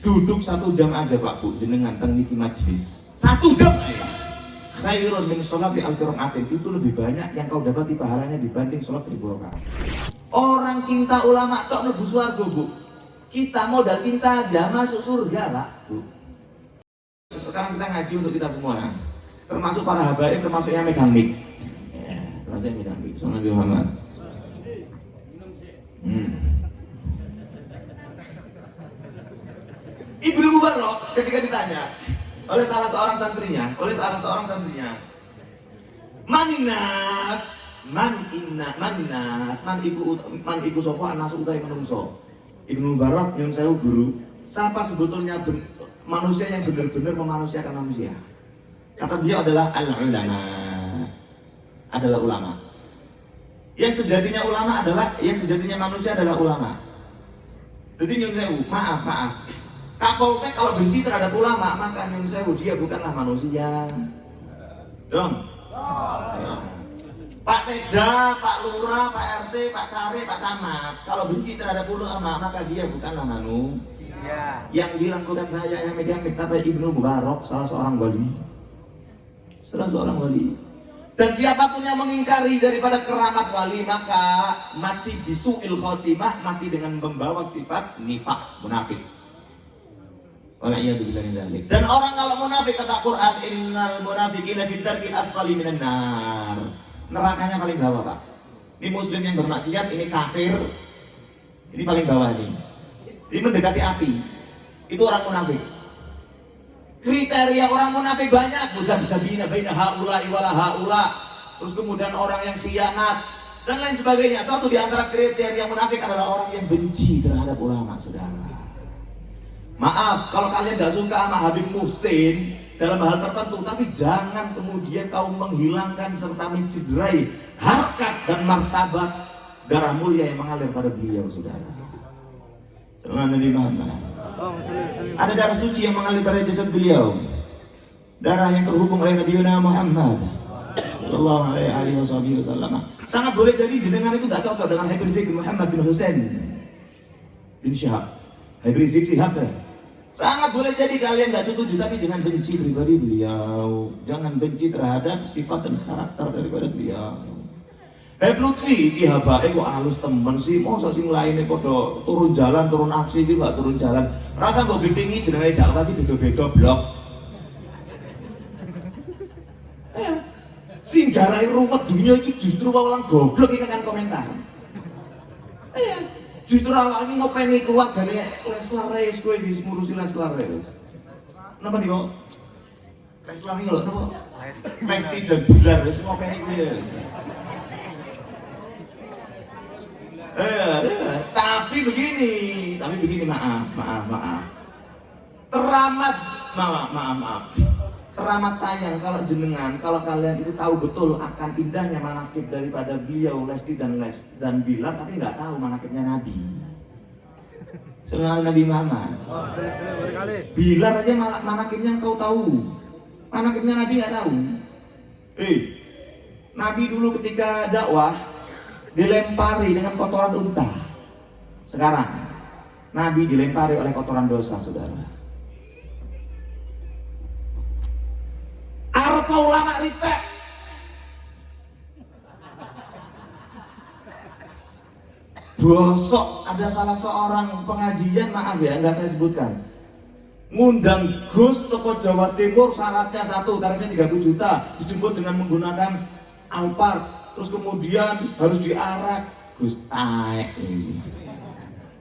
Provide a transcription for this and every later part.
duduk 1 jam aja Pak Bu jenengan teng niki majelis 1 jam aja khairun min sholati alfi rakaatin, itu lebih banyak yang kau dapati pahalanya dibanding sholat 1000 rakaat. Orang cinta ulama tok mlebu swarga Bu, kita modal cinta aja masuk surga Pak Bu. Sekarang kita ngaji untuk kita semua, termasuk para habaib, termasuk yang megang mic ya, termasuk yang megang mic. Soalnya Nabi Muhammad Ibnu Mubarak ketika ditanya oleh salah seorang santrinya, maninas, man iku sapa anasu utahe menungso. Ibnu Mubarak yang saya guru, siapa sebetulnya manusia yang benar-benar memanusiakan manusia? Kata beliau adalah al-ulama, adalah ulama. Yang sejatinya manusia adalah ulama. Jadi nyun sewu, maaf. Kapolsek kalau benci terhadap ulama, maka nyun sewu dia bukanlah manusia. Dong. Pak Sekda, Pak Lurah, Pak RT, Pak Camat, Pak Camat, kalau benci terhadap ulama, maka dia bukanlah manusia. Yang bilang bukan saya yang megang tapi Ibnu Mubarak, salah seorang wali. Dan siapapun yang mengingkari daripada keramat wali, maka mati bisu'il khotimah, mati dengan membawa sifat nifaq, munafik. Dan orang kalau munafik, kata Quran, innal munafiqina fi darkil asfali minan nar. Nerakanya paling bawah Pak. Ini muslim yang bermaksiat, ini kafir, ini paling bawah nih. Ini mendekati api. Itu orang munafik. Kriteria orang munafik banyak, mudzabdzabina baina haula wala haula. Terus kemudian orang yang khianat dan lain sebagainya. Satu di antara kriteria munafik adalah orang yang benci terhadap ulama, Saudara. Maaf kalau kalian gak suka sama Habib Muhsin dalam hal tertentu, tapi jangan kemudian kau menghilangkan serta mencederai harkat dan martabat darah mulia yang mengalir pada beliau, Saudara. Nabi Muhammad. Ada darah suci yang mengalir pada jasad beliau, darah yang terhubung oleh Nabi Muhammad sallallahu alaihi wasallam. Sangat boleh jadi jenengan itu gak cocok dengan Habib Rizik Muhammad bin Husain bin Syihab. Habib Rizik Syihab sangat boleh jadi kalian gak setuju, tapi jangan benci pribadi beliau, jangan benci terhadap sifat dan karakter daripada beliau. Habib Lutfi iki habae kok halus temen sih, mosok sing lainnya podo turun jalan, turun aksi iki gak turun jalan. Rasa mbok bimbingi jenenge dakwah iki beda-beda blok. Sing garai ruwet dunia iki justru wong goblok iki kan komentar. Justru awal ini ngopeni keluargane Leslar Reis, kowe iki ngurusi Leslar Reis. Napa nih kok? Leslar iki lho napa? Lesti dan Bilar wis ngopeni kuwi. Tapi begini, maaf. Maaf. Teramat sayang kalau jenengan, kalau kalian itu tahu betul akan indahnya manakib daripada beliau Lesti dan Bilar, tapi nggak tahu manakibnya Nabi. Sallallahu Nabi Muhammad. Bilar aja manakibnya kau tahu, manakibnya Nabi nggak tahu. Nabi dulu ketika dakwah dilempari dengan kotoran unta. Sekarang Nabi dilempari oleh kotoran dosa, Saudara. Arpa ulama ritek. Bosok ada salah seorang pengajian, maaf ya enggak saya sebutkan, ngundang Gus toko Jawa Timur, syaratnya satu, tarifnya 30 juta, dijemput dengan menggunakan Alphard, terus kemudian harus diarak. Gus taek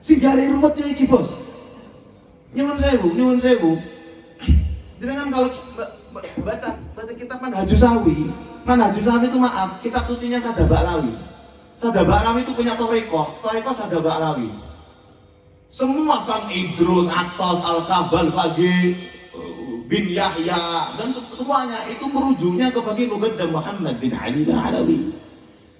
sing gare ruwet yo iki bos. Nyuwun sewu jenengan kalau baca kitab Manhajus Sawi itu maaf, kitab sucinya Sada Ba'lawi itu punya Toriko Sada Ba'lawi. Semua Bang Idrus, Atos, Al-Kabal, Fagi bin Yahya dan semuanya itu merujuknya ke Fagi Mugaddam Muhammad bin Ali Ba'lawi.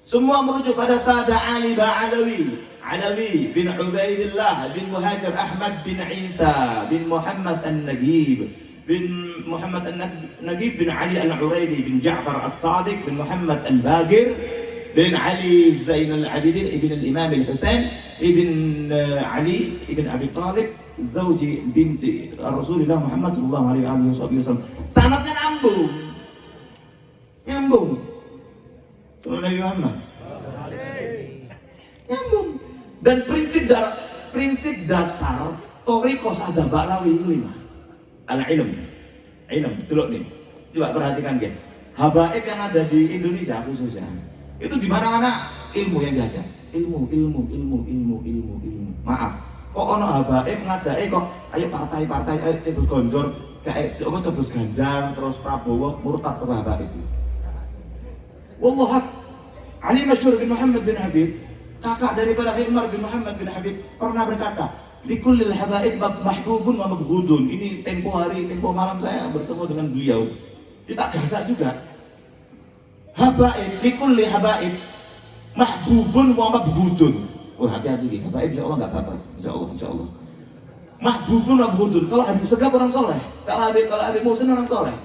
Semua merujuk pada Sada Ali Ba'lawi, Alawi bin Ubaidillah bin Muhajir Ahmad bin Isa bin Muhammad An-Nagib bin Muhammad An-Nagib bin Ali Al-Uraidi bin Ja'far As-Sadiq bin Muhammad Al-Bagir bin Ali Zainal Abidin ibn al-Imam al-Husain ibn Ali ibn Abi Thalib zauji binti Rasulullah Muhammad sallallahu alaihi wasallam. Sanadnya nyambung. Sama Nabi Muhammad. Nyambung. Dan prinsip dasar Thariqah Sa'dah Ba'lawi itu 5. Al-ilm. Tuluk nih. Coba perhatikan ya. Habaib yang ada di Indonesia khususnya. Itu di mana-mana ilmu yang diajar. Ilmu. Maaf. Kok ono habaib ngajake kok ayo partai-partai ayo cebus gonjor, kayak cebus Ganjar terus Prabowo murtad ke habaib. Wallah, Ali Masyhur bin Muhammad bin Habib, kakak daripada Umar bin Muhammad bin Habib pernah berkata, "Likullil habaib mahbubun wa mabghudun." Ini tempo hari, tempo malam saya bertemu dengan beliau. Kita gasak juga. Habaib, likulli habaib mahbubun wa mabghudun. Oh, hati-hati nih, habaib insyaallah enggak apa-apa. Insyaallah. Mahbubun wa mabghudun. Kalau Habib Segaf orang soleh, kalau Habib Muhsin orang soleh.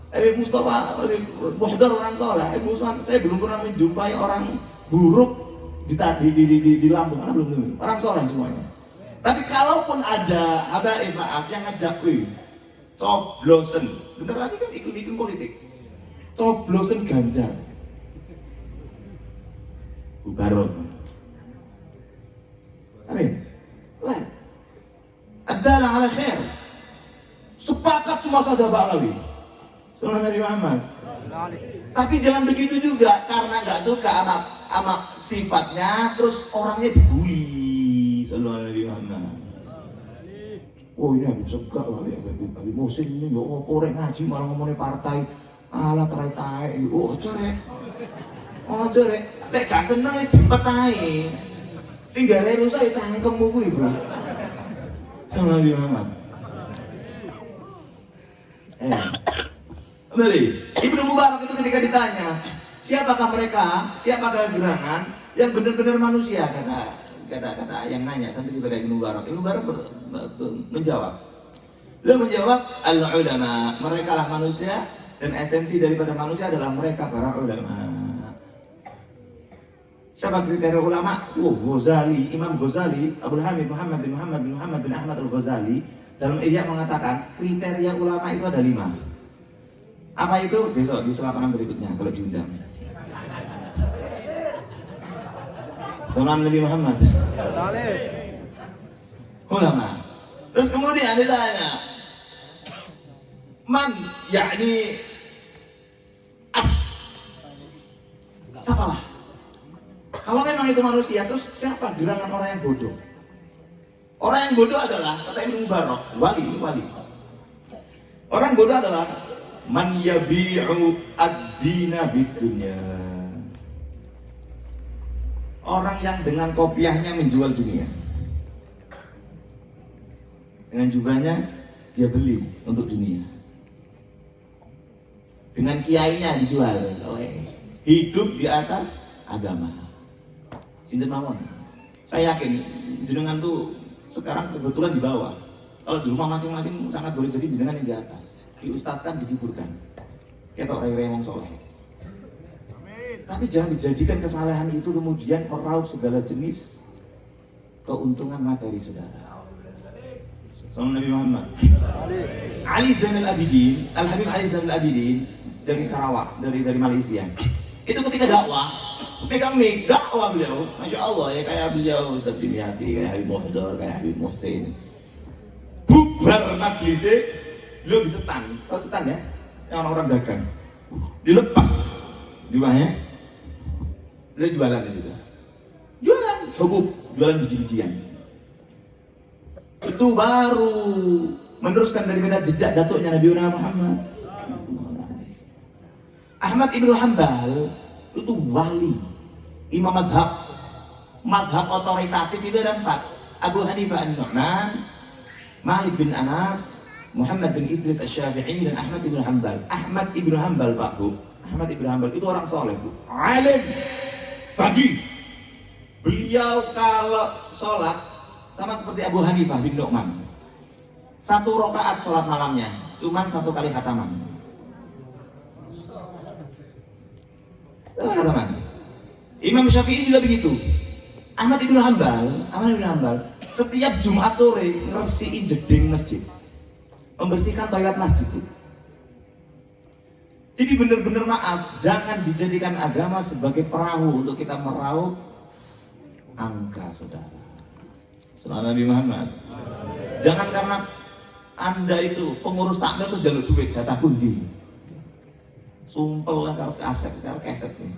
Habib Mustafa, Habib Muhdar orang soleh. Habib Usman, saya belum pernah menjumpai orang buruk di Lampung, karena belum. Orang soleh semuanya. Tapi kalaupun ada habaib maaf yang ngajak coblosen, bentar lagi kan ikut politik, coblosen Ganjar, Bubaron, amin. Adalah ala khair. Sepakat semua Sa'dah Ba'lawi. Sunnah Nabi Muhammad. Tapi jangan begitu juga, karena nggak suka sama sifatnya, terus orangnya dibully. Sunnah Nabi Muhammad. Oh ini Habib Segaf, Habib Muhsin ini nggak orang ngaji malah ngomongin partai. Alah terai-terai. Oh corek. Lek gak seneng ya cepet aja. Sing gare rusak ya cangkemmu kuwi, Bro. Sunnah Nabi Muhammad. Kembali, Ibnu Mubarak itu ketika ditanya, siapakah gerangan yang benar-benar manusia, kata yang nanya sampai kepada Ibnu Mubarak. Ibnu Mubarak menjawab. Beliau menjawab, al-ulama, mereka lah manusia dan esensi daripada manusia adalah mereka para ulama. Siapa kriteria ulama? Ghazali, Imam Ghazali, Abdul Hamid Muhammad bin Ahmad al-Ghazali dalam Ihya mengatakan kriteria ulama itu ada 5. Apa itu? Besok di selapangan berikutnya kalau diundang. Sunan Nabi Muhammad. Ulama. Terus kemudian ditanya, man yakni siapalah? Kalau memang itu manusia, terus siapa gerangan orang yang bodoh? Orang yang bodoh adalah, kata Ibnu Mubarak, wali. Orang bodoh adalah man yabi'u ad-dina bidunya. Orang yang dengan kopiahnya menjual dunia. Dengan jubahnya dia beli untuk dunia. Dengan kiainya dijual. Hidup di atas agama. Sinten mawon. Saya yakin jenengan tuh sekarang kebetulan di bawah. Kalau di rumah masing-masing sangat boleh jadi jenengan yang di atas. Diustadkan, dihiburkan. Ketok rei-rei wong soleh. Tapi jangan dijadikan kesalahan itu kemudian meraup segala jenis keuntungan materi saudara. Salam Nabi Muhammad. Ali Zainal Abidin, Al-Habib Ali Zainal Abidin dari Sarawak, dari Malaysia. Itu ketika dakwah, megang mic, dakwah beliau, Masya Allah ya, kayak beliau Ustaz Dimyati, kayak Habib Muhdar, kayak Habib Muhsin. Bubar majlisnya, beliau disetan, tahu setan ya? Yang orang dagang, dilepas jubahnya, beliau jualan di situ. Jualan hubub, jualan biji-bijian. Itu baru meneruskan daripada jejak datuknya Nabi Muhammad. Ahmad Ibnu Hanbal itu wali, imam madhab otoritatif itu ada 4. Abu Hanifah an-Nu'man, Malik bin Anas, Muhammad bin Idris Asy-Syafi'i, dan Ahmad Ibnu Hanbal. Ahmad Ibnu Hanbal, Pak Bu, Ahmad Ibnu Hanbal itu orang soleh, Bu, alim, faqih. Beliau kalau sholat sama seperti Abu Hanifah bin Nu'man, 1 rakaat sholat malamnya cuman 1 kali khataman. Khataman. Imam Syafi'i juga begitu. Ahmad bin Hanbal setiap Jumat sore ngersiin jeding masjid, membersihkan toilet masjid. Jadi benar-benar maaf, jangan dijadikan agama sebagai perahu untuk kita meraup angka, saudara. Saudara Nabi Muhammad. Jangan karena Anda itu pengurus takmir itu jalur duit jatah pundi. Sumpel kan karo keset nih.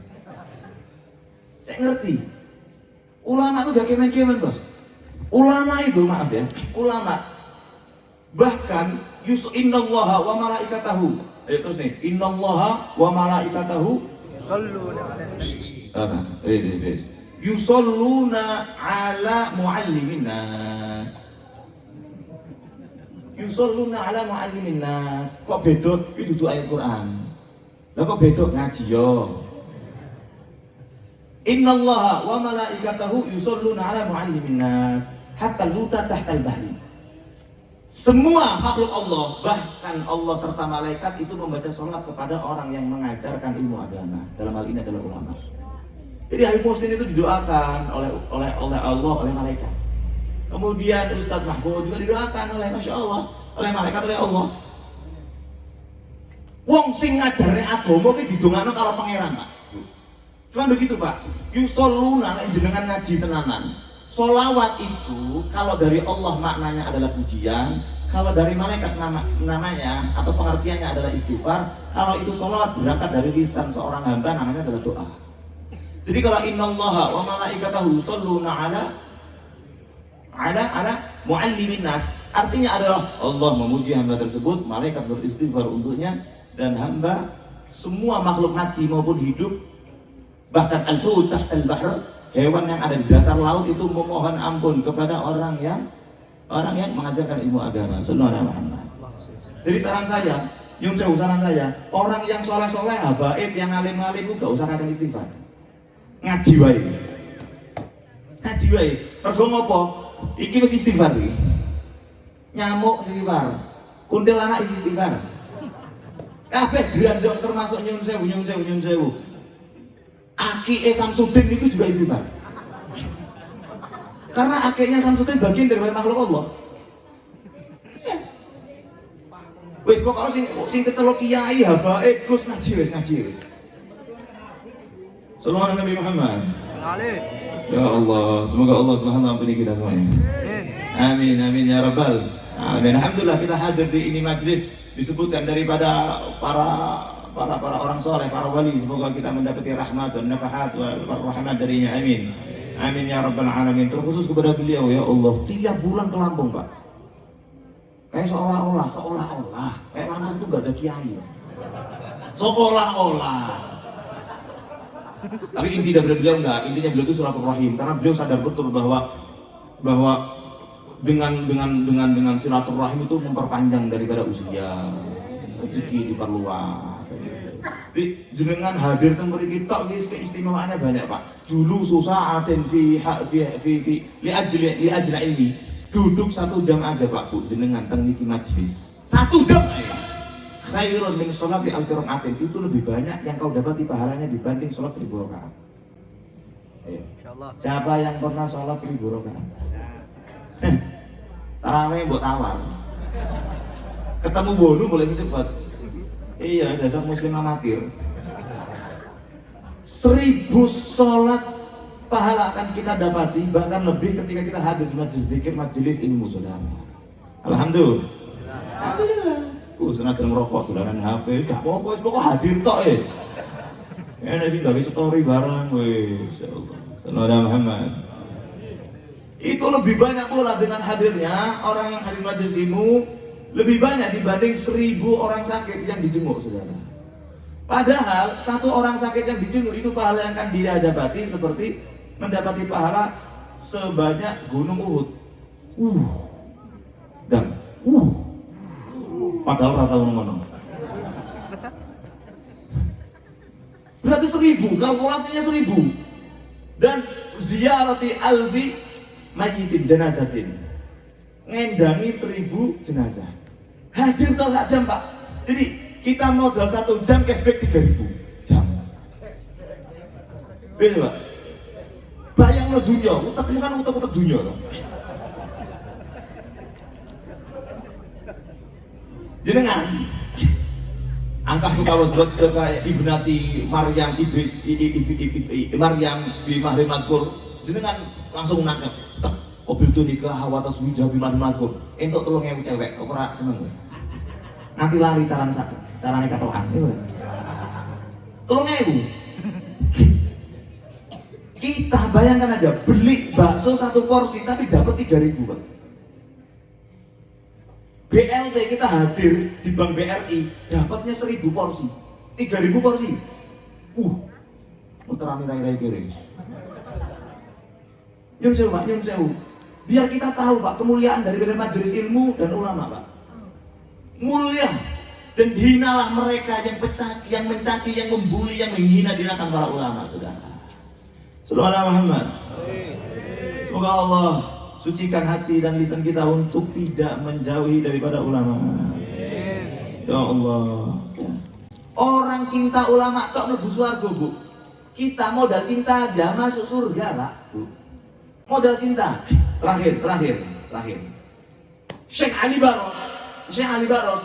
Saya ngerti. Ulama itu gak kemen-kemen, Bos. Ulama itu, maaf ya, ulama bahkan innallaha wa malaikatahu. Ayo terus nih, innallaha wa malaikatahu yusalluna ala muallimin nas. Yusalluna ala muallimin nas. Kok beda? Itu tuh ayat Quran. Lah kok beda ngaji yo? Innallaha wa malaikatahu yusalluna ala muallimin nas hatta luta tahtal bahri. Semua makhluk Allah, bahkan Allah serta malaikat itu membaca sholat kepada orang yang mengajarkan ilmu agama. Dalam hal ini adalah ulama. Jadi Habib Muhsin itu didoakan oleh Allah, oleh malaikat. Kemudian Ustadz Mahfud juga didoakan oleh Masya Allah, oleh malaikat, oleh Allah. Wong sing ngajarne agama ki didongakno karo pangeran, Pak. Cuma begitu, Pak. Yusalluna jenengan ngaji tenanan. Solawat itu kalau dari Allah maknanya adalah pujian, kalau dari malaikat namanya atau pengertiannya adalah istighfar, kalau itu solawat berangkat dari lisan seorang hamba namanya adalah doa. Jadi kalau innallaha wa malaikatahu yusalluna ala muallimin nas, artinya adalah Allah memuji hamba tersebut, malaikat beristighfar untuknya, dan hamba semua makhluk mati maupun hidup, bahkan al-hut tahtal bahr, hewan yang ada di dasar laut itu memohon ampun kepada orang yang mengajarkan ilmu agama. Sallallahu alaihi wasallam. Jadi saran saya, saran saya, orang yang soleh-soleh, habaib, yang alim-alim itu gak usah kadang istighfar. Ngaji wae. Ngaji wae. Mergo ngopo? Iki wis istighfar iki. Nyamuk istighfar. Kuntilanak istighfar. Kabeh grandong termasuk nyun sewu. Aki Samsudin itu juga istighfar. Karena akiknya Samsudin bagian dari makhluk Allah. Wis pokoknya sing kecelok kiai habaib Gus ngaji wis. Sallallahu Nabi Muhammad. Ya Allah, semoga Allah Subhanahu wa taala kita semuanya. Amin ya rabbal alamin. Alhamdulillah kita hadir di ini majlis disebutkan daripada para orang soleh, para wali. Semoga kita mendapati rahmat dan nafahat wal rahmat darinya. Amin ya rabbal alamin. Terkhusus kepada beliau, ya Allah, tiap bulan ke Lampung, Pak. Kayak seolah-olah kayak Lampung itu gak ada kiai. Seolah-olah. Tapi inti dari beliau enggak, intinya beliau itu silaturahim, karena beliau sadar betul bahwa dengan silaturahim itu memperpanjang daripada usia, rezeki diperluas. Di jenengan hadir teng mriki tok iki keistimewaannya banyak, Pak. Dulu susah aten fi li ajli ilmi. Duduk 1 jam aja, Pak Bu, jenengan teng niki majelis. 1 jam aja. Khairun min sholati alfi rakaatin, itu lebih banyak yang kau dapati pahalanya dibanding sholat 1000 rakaat. Ayo. Insyaallah. Siapa yang pernah sholat 1000 rakaat? Tarawih mbok tawar. Ketemu bolu boleh cepat. Iya, dasar muslim amatir. 1000 sholat pahala akan kita dapati, bahkan lebih ketika kita hadir di majelis zikir, majelis ilmu, saudara. Alhamdulillah. Senajan merokok, dolanan HP, gak apa-apa, pokok hadir tok ya. Enak sih, gawe story bareng, wes, ya Allah. Sallallahu Muhammad. Itu lebih banyak pula dengan hadirnya orang yang hadir majelis ilmu, lebih banyak dibanding 1000 orang sakit yang dijenguk, saudara. Padahal 1 orang sakit yang dijenguk itu pahala yang akan dia dapati seperti mendapati pahala sebanyak gunung Uhud. Padahal rata ngono. Berarti 1000, kalkulasinya 1000. Dan ziyarati alfi mayyitin janazatin, ngendangi 1000 jenazah. Hadir toh sak jam, Pak. Jadi kita modal 1 jam, cashback 3000 jam. Betul, Pak. bayang lo dunia, utakmu kan utak dunia loh. Jenengan angkah kalau sudah kayak ibnati Maryam Maryam bi Mahri Madkur, jenengan langsung nangkep kobil tuh nikah hawa atas wijah bi Mahri Madkur entuk 3.000 cewek kok ora seneng nanti lari carane katokan itu 3.000. Kita bayangkan aja beli bakso 1 porsi tapi dapat 3.000 Pak. BLT kita hadir di Bank BRI dapatnya 1.000 porsi, 3.000 porsi. Muterani rai-rai kiri. Nyun sewu Pak, nyun sewu. Biar kita tahu Pak kemuliaan daripada majelis ilmu dan ulama Pak. Mulia dan hinalah mereka yang mencaci, yang membuli, yang menghina dinakan para ulama saudara. Sallallahu Muhammad. Semoga Allah sucikan hati dan lisan kita untuk tidak menjauhi daripada ulama. Ya Allah. Orang cinta ulama tok mlebu swarga, Bu. Kita modal cinta aja masuk surga, Pak. Bu. Modal cinta. Terakhir. Syekh Ali Baros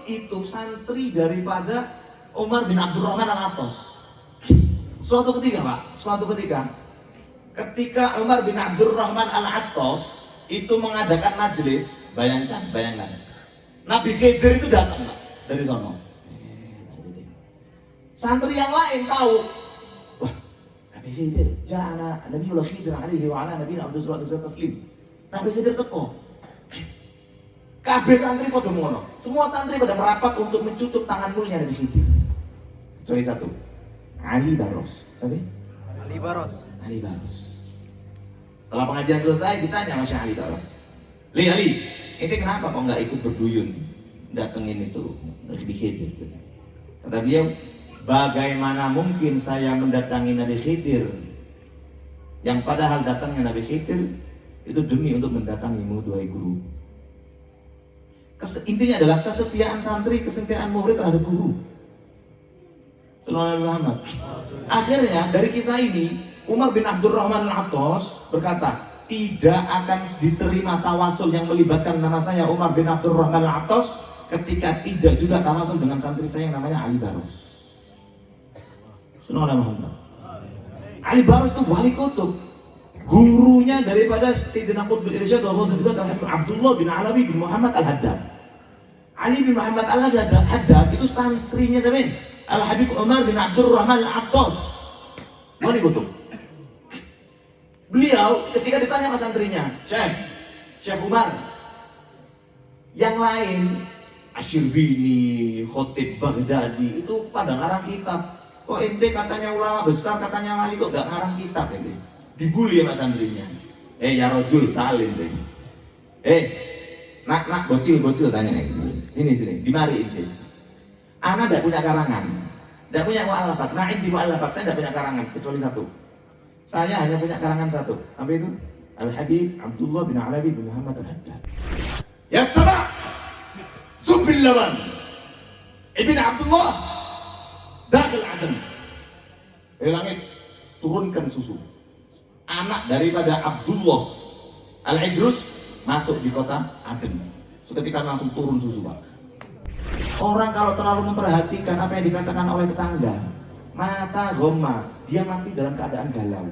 itu santri daripada Umar bin Abdurrahman Al-Attas. Suatu ketika ketika Umar bin Abdurrahman Al-Attas itu mengadakan majelis, bayangkan Nabi Khidir itu datang Pak, dari sono. Santri yang lain tahu, wah Nabi Khidir, ja'ana Nabiullah Khidir alaihi wa ala nabiyina Abdul Sallallahu alaihi wasallam. Nabi Khidir teko. Kabeh santri pada ngono. Semua santri pada merapat untuk mencucuk tangan mulia Nabi Khidir. Kecuali satu, Ali Baros. Siapa? Ali Baros. Setelah pengajian selesai ditanya sama Syekh Ali Baros. Ali, ini kenapa kok nggak ikut berduyun datengin itu Nabi Khidir? Kata beliau, bagaimana mungkin saya mendatangi Nabi Khidir yang padahal datangnya Nabi Khidir itu demi untuk mendatangimu duhai guru. Intinya adalah kesetiaan santri, kesetiaan murid terhadap guru. Sallallahu alaihi Muhammad. Akhirnya dari kisah ini Umar bin Abdurrahman Al-Attas berkata, tidak akan diterima tawasul yang melibatkan nama saya Umar bin Abdurrahman Al-Attas ketika tidak juga tawasul dengan santri saya yang namanya Ali Baros. Sallallahu alaihi Muhammad. Ali Baros itu wali kutub, gurunya daripada Sayyidina Qutbul Irsyad Abdullah bin Alawi bin Muhammad Al-Haddad. Ali bin Muhammad Al-Haddad itu santrinya siapa? Al-Habib Umar bin Abdurrahman Al-Attas. Wali kutub. Beliau ketika ditanya sama santrinya, Syekh Umar, yang lain Asy-Syirbini, Khatib Baghdadi itu pada ngarang kitab. Kok ente katanya ulama besar, katanya wali kok gak ngarang kitab ente? Dibully sama santrinya. Ya rojul talim deh. Nak bocil tanya sini dimari ente. Ana tidak punya karangan, tidak punya mu'allafat. Na'id di mu'allafat, saya tidak punya karangan kecuali satu. Saya hanya punya karangan satu. Apa itu? Al-Habib Abdullah bin Alawi bin Muhammad Al-Haddad. Ya sama, Subbil Laban Ibn Abdullah Dakhil Aden. Dari langit turunkan susu. Anak daripada Abdullah Al-Idrus masuk di kota Aden. Seketika langsung turun susu, Pak. Orang kalau terlalu memperhatikan apa yang dikatakan oleh tetangga, mata goma, dia mati dalam keadaan galau.